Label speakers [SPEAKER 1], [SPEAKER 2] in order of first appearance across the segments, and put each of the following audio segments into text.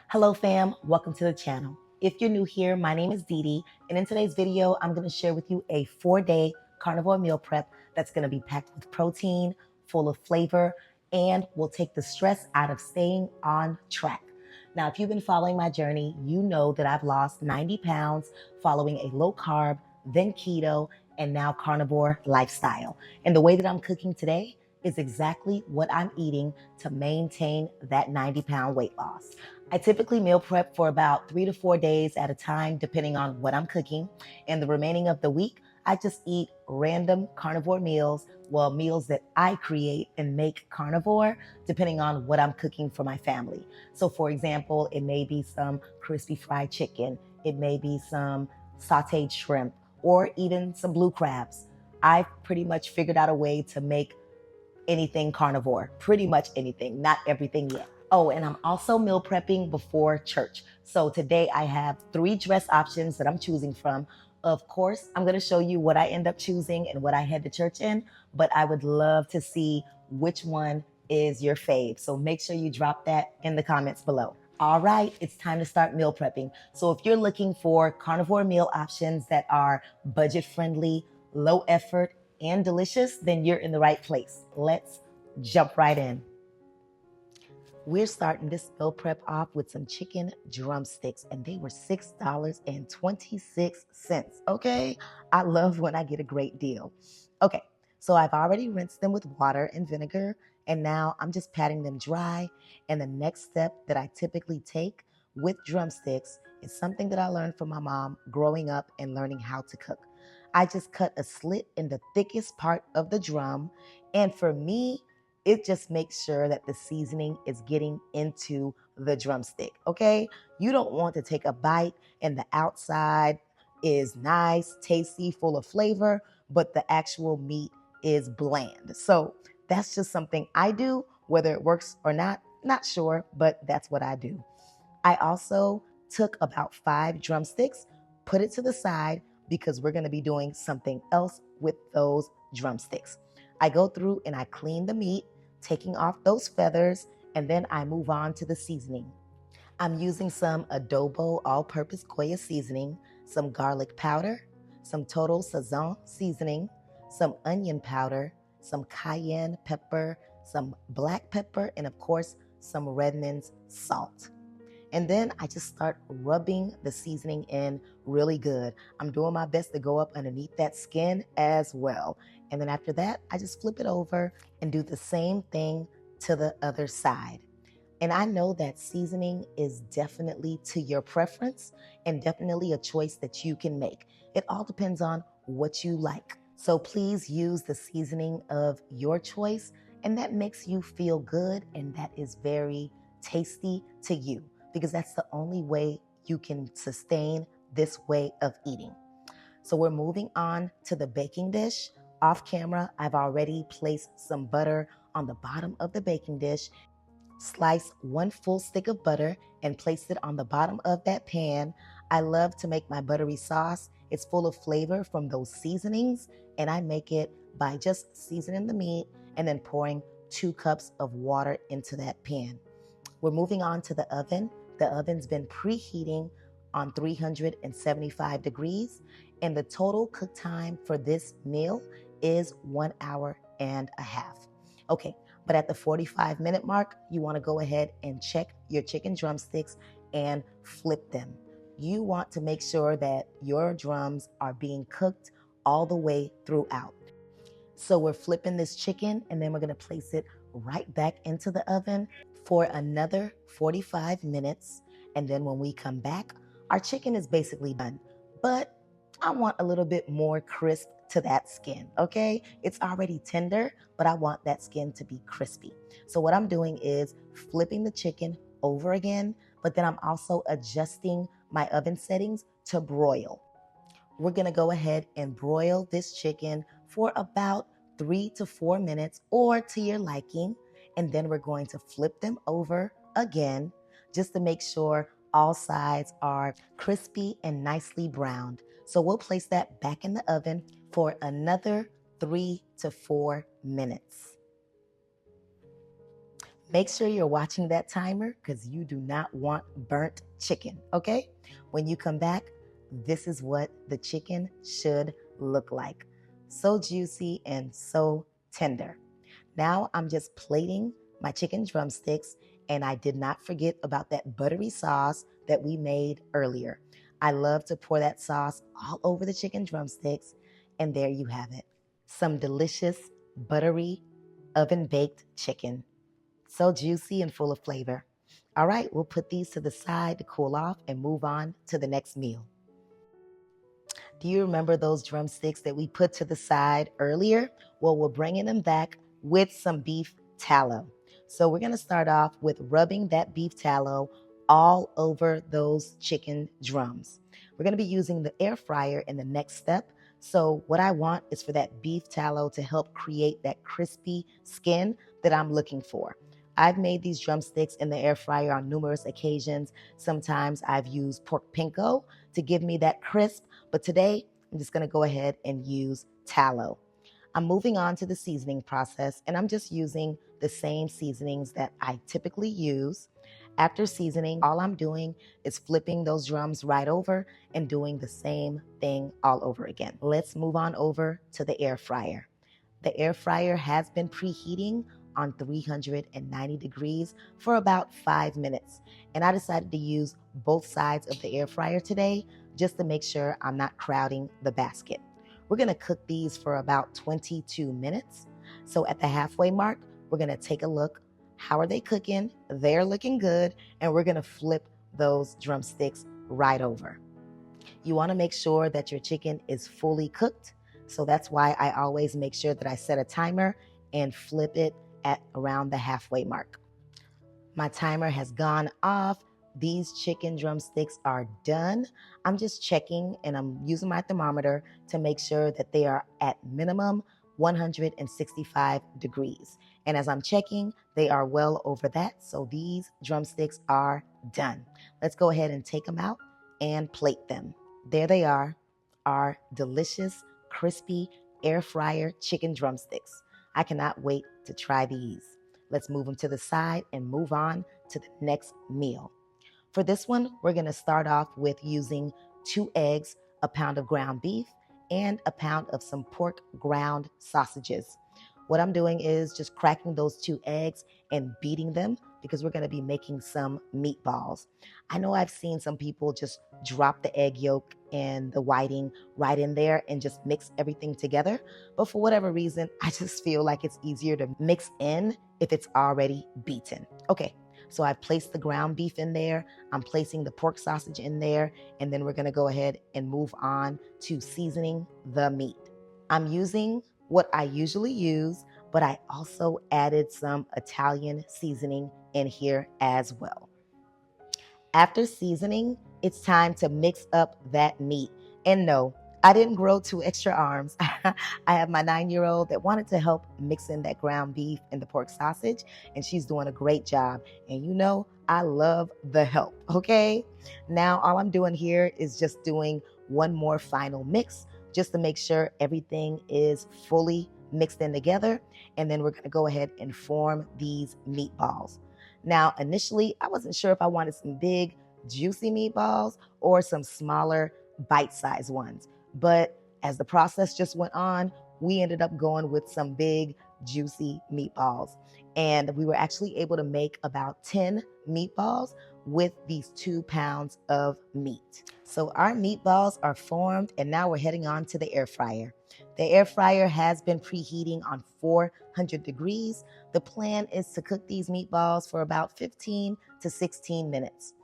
[SPEAKER 1] Hello fam, welcome to the channel. If you're new here, my name is DeeDee, and in today's video, I'm gonna share with you a 4-day carnivore meal prep that's gonna be packed with protein, full of flavor, and will take the stress out of staying on track. Now, if you've been following my journey, you know that I've lost 90 pounds following a low carb, then keto, and now carnivore lifestyle. And the way that I'm cooking today is exactly what I'm eating to maintain that 90-pound weight loss. I typically meal prep for about 3 to 4 days at a time, depending on what I'm cooking. And the remaining of the week, I just eat random carnivore meals, well, meals that I create and make carnivore, depending on what I'm cooking for my family. So, for example, it may be some crispy fried chicken, it may be some sauteed shrimp, or even some blue crabs. I've pretty much figured out a way to make anything carnivore, pretty much anything, not everything yet. Oh, and I'm also meal prepping before church. So today I have 3 dress options that I'm choosing from. Of course, I'm going to show you what I end up choosing and what I head to church in, but I would love to see which one is your fave. So make sure you drop that in the comments below. All right, it's time to start meal prepping. So if you're looking for carnivore meal options that are budget friendly, low effort, and delicious, then you're in the right place. Let's jump right in. We're starting this meal prep off with some chicken drumsticks, and they were $6.26. Okay, I love when I get a great deal. Okay, so I've already rinsed them with water and vinegar, and now I'm just patting them dry. And the next step that I typically take with drumsticks is something that I learned from my mom growing up and learning how to cook. I just cut a slit in the thickest part of the drum, and for me, it just makes sure that the seasoning is getting into the drumstick, okay? You don't want to take a bite and the outside is nice, tasty, full of flavor, but the actual meat is bland. So that's just something I do, whether it works or not sure, but that's what I do. I also took about 5 drumsticks, put it to the side because we're gonna be doing something else with those drumsticks. I go through and I clean the meat, taking off those feathers, and then I move on to the seasoning. I'm using some adobo all-purpose Koya seasoning, some garlic powder, some total Sazon seasoning, some onion powder, some cayenne pepper, some black pepper, and of course, some Redmond's salt. And then I just start rubbing the seasoning in really good. I'm doing my best to go up underneath that skin as well. And then after that, I just flip it over and do the same thing to the other side. And I know that seasoning is definitely to your preference and definitely a choice that you can make. It all depends on what you like. So please use the seasoning of your choice, and that makes you feel good and that is very tasty to you, because that's the only way you can sustain this way of eating. So we're moving on to the baking dish. Off camera, I've already placed some butter on the bottom of the baking dish. Slice 1 full stick of butter and place it on the bottom of that pan. I love to make my buttery sauce. It's full of flavor from those seasonings, and I make it by just seasoning the meat and then pouring 2 cups of water into that pan. We're moving on to the oven. The oven's been preheating on 375 degrees, and the total cook time for this meal is 1 hour and a half. Okay, but at the 45-minute mark, you want to go ahead and check your chicken drumsticks and flip them. You want to make sure that your drums are being cooked all the way throughout. So we're flipping this chicken, and then we're going to place it right back into the oven for another 45 minutes. And then when we come back, our chicken is basically done. But I want a little bit more crisp to that skin, okay? It's already tender, but I want that skin to be crispy. So what I'm doing is flipping the chicken over again, but then I'm also adjusting my oven settings to broil. We're gonna go ahead and broil this chicken for about 3 to 4 minutes, or to your liking. And then we're going to flip them over again just to make sure all sides are crispy and nicely browned. So we'll place that back in the oven for another 3 to 4 minutes. Make sure you're watching that timer because you do not want burnt chicken, okay? When you come back, this is what the chicken should look like. So juicy and so tender. Now I'm just plating my chicken drumsticks, and I did not forget about that buttery sauce that we made earlier. I love to pour that sauce all over the chicken drumsticks, and there you have it. Some delicious, buttery, oven-baked chicken. So juicy and full of flavor. All right, we'll put these to the side to cool off and move on to the next meal. Do you remember those drumsticks that we put to the side earlier? Well, we're bringing them back with some beef tallow. So we're going to start off with rubbing that beef tallow all over those chicken drums. We're going to be using the air fryer in the next step. So what I want is for that beef tallow to help create that crispy skin that I'm looking for. I've made these drumsticks in the air fryer on numerous occasions. Sometimes I've used pork pinko to give me that crisp, but today I'm just gonna go ahead and use tallow. I'm moving on to the seasoning process, and I'm just using the same seasonings that I typically use. After seasoning, all I'm doing is flipping those drums right over and doing the same thing all over again. Let's move on over to the air fryer. The air fryer has been preheating on 390 degrees for about 5 minutes. And I decided to use both sides of the air fryer today just to make sure I'm not crowding the basket. We're gonna cook these for about 22 minutes. So at the halfway mark, we're gonna take a look. How are they cooking? They're looking good. And we're gonna flip those drumsticks right over. You wanna make sure that your chicken is fully cooked. So that's why I always make sure that I set a timer and flip it at around the halfway mark. My timer has gone off. These chicken drumsticks are done. I'm just checking and I'm using my thermometer to make sure that they are at minimum 165 degrees. And as I'm checking, they are well over that. So these drumsticks are done. Let's go ahead and take them out and plate them. There they are, our delicious, crispy air fryer chicken drumsticks. I cannot wait to try these. Let's move them to the side and move on to the next meal. For this one, we're gonna start off with using 2 eggs, a pound of ground beef, and a pound of some pork ground sausages. What I'm doing is just cracking those 2 eggs and beating them because we're gonna be making some meatballs. I know I've seen some people just drop the egg yolk and the whiting right in there and just mix everything together. But for whatever reason, I just feel like it's easier to mix in if it's already beaten. Okay, so I've placed the ground beef in there. I'm placing the pork sausage in there, and then we're gonna go ahead and move on to seasoning the meat. I'm using what I usually use, but I also added some Italian seasoning in here as well. After seasoning, it's time to mix up that meat. And no, I didn't grow 2 extra arms. I have my 9-year-old that wanted to help mix in that ground beef and the pork sausage, and she's doing a great job. And you know, I love the help, okay? Now, all I'm doing here is just doing one more final mix just to make sure everything is fully mixed in together. And then we're gonna go ahead and form these meatballs. Now, initially, I wasn't sure if I wanted some big, juicy meatballs or some smaller, bite-sized ones. But as the process just went on, we ended up going with some big, juicy meatballs. And we were actually able to make about 10 meatballs with these 2 pounds of meat. So our meatballs are formed, and now we're heading on to the air fryer. The air fryer has been preheating on 400 degrees. The plan is to cook these meatballs for about 15 to 16 minutes.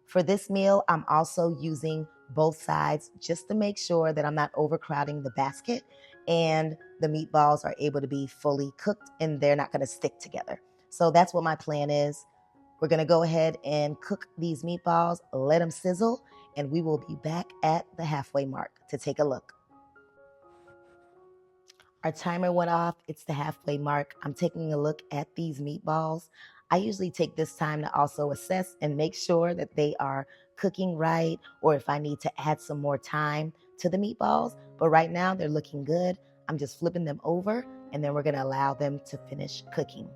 [SPEAKER 1] For this meal, I'm also using both sides just to make sure that I'm not overcrowding the basket and the meatballs are able to be fully cooked and they're not going to stick together. So that's what my plan is. We're going to go ahead and cook these meatballs, let them sizzle, and we will be back at the halfway mark to take a look. Our timer went off. It's the halfway mark. I'm taking a look at these meatballs. I usually take this time to also assess and make sure that they are cooking right, or if I need to add some more time to the meatballs. But right now they're looking good. I'm just flipping them over and then we're gonna allow them to finish cooking.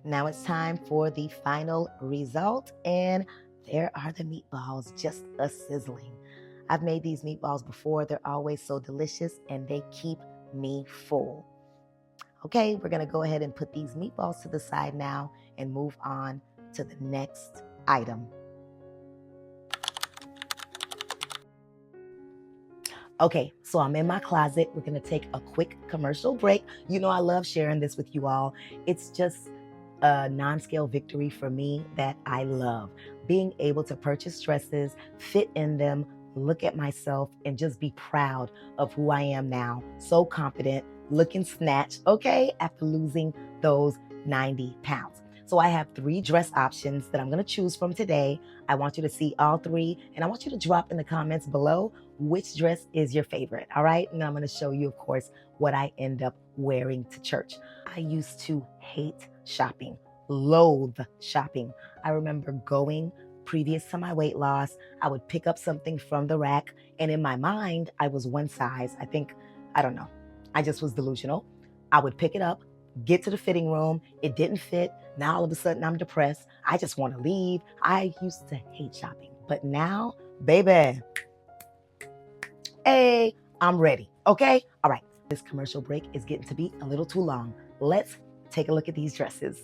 [SPEAKER 1] Now it's time for the final result, and there are the meatballs, just a sizzling. I've made these meatballs before. They're always so delicious, and they keep me full. Okay, we're gonna go ahead and put these meatballs to the side now and move on to the next item. Okay, so I'm in my closet. We're gonna take a quick commercial break. You know, I love sharing this with you all. It's just a non-scale victory for me that I love. Being able to purchase dresses, fit in them, look at myself, and just be proud of who I am now. So confident, looking snatched, okay, after losing those 90 pounds. So I have 3 dress options that I'm gonna choose from today. I want you to see all 3, and I want you to drop in the comments below which dress is your favorite, all right? And I'm gonna show you, of course, what I end up wearing to church. I used to hate shopping, loathe shopping. I remember going previous to my weight loss, I would pick up something from the rack, and in my mind, I was one size. I don't know. I just was delusional. I would pick it up, get to the fitting room, it didn't fit. Now all of a sudden I'm depressed. I just want to leave. I used to hate shopping, but now, baby, hey, I'm ready. Okay? All right. This commercial break is getting to be a little too long. Let's take a look at these dresses.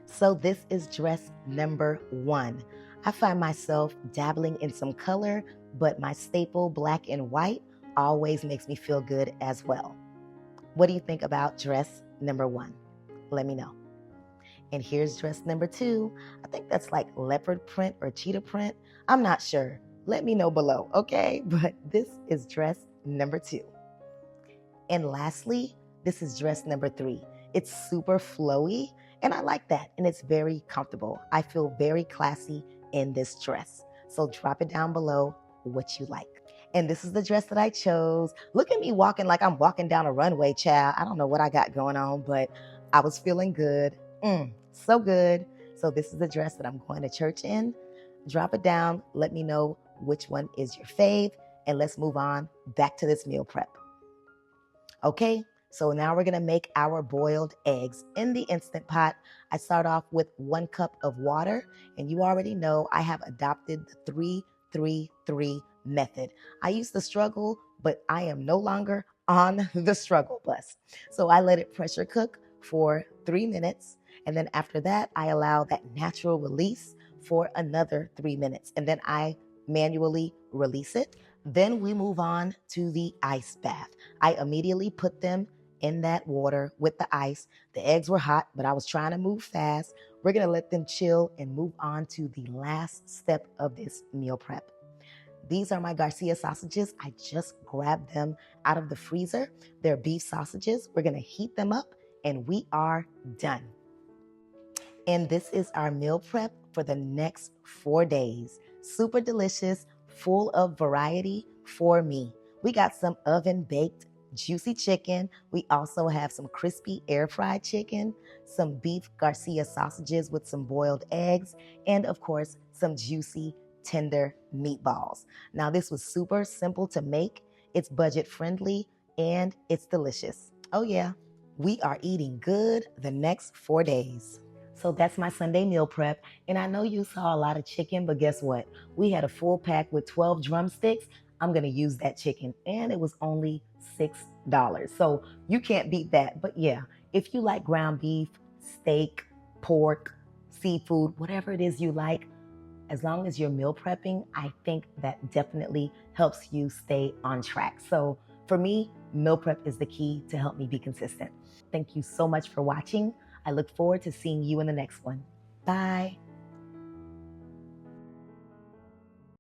[SPEAKER 1] So this is dress number 1. I find myself dabbling in some color, but my staple black and white always makes me feel good as well. What do you think about dress number 1? Let me know. And here's dress number 2. I think that's like leopard print or cheetah print. I'm not sure. Let me know below, okay? But this is dress number 2. And lastly, this is dress number 3. It's super flowy, and I like that, and it's very comfortable. I feel very classy in this dress. So drop it down below what you like. And this is the dress that I chose. Look at me walking like I'm walking down a runway, child. I don't know what I got going on, but I was feeling good. So good. So this is the dress that I'm going to church in. Drop it down. Let me know which one is your fave, and let's move on back to this meal prep. Okay, so now we're gonna make our boiled eggs. In the Instant Pot, I start off with 1 cup of water, and you already know I have adopted the 3-3-3 method. I used to struggle, but I am no longer on the struggle bus. So I let it pressure cook for 3 minutes, and then after that, I allow that natural release for another 3 minutes, and then I manually release it. Then we move on to the ice bath. I immediately put them in that water with the ice. The eggs were hot, but I was trying to move fast. We're gonna let them chill and move on to the last step of this meal prep. These are my Garcia sausages. I just grabbed them out of the freezer. They're beef sausages. We're gonna heat them up and we are done. And this is our meal prep for the next 4 days. Super delicious, full of variety for me. We got some oven baked juicy chicken. We also have some crispy air fried chicken, some beef Garcia sausages with some boiled eggs, and of course, some juicy tender meatballs. Now, this was super simple to make. It's budget friendly and it's delicious. Oh yeah, we are eating good the next 4 days. So that's my Sunday meal prep. And I know you saw a lot of chicken, but guess what? We had a full pack with 12 drumsticks. I'm going to use that chicken, and it was only $6. So you can't beat that. But yeah, if you like ground beef, steak, pork, seafood, whatever it is you like, as long as you're meal prepping, I think that definitely helps you stay on track. So for me, meal prep is the key to help me be consistent. Thank you so much for watching. I look forward to seeing you in the next one. Bye.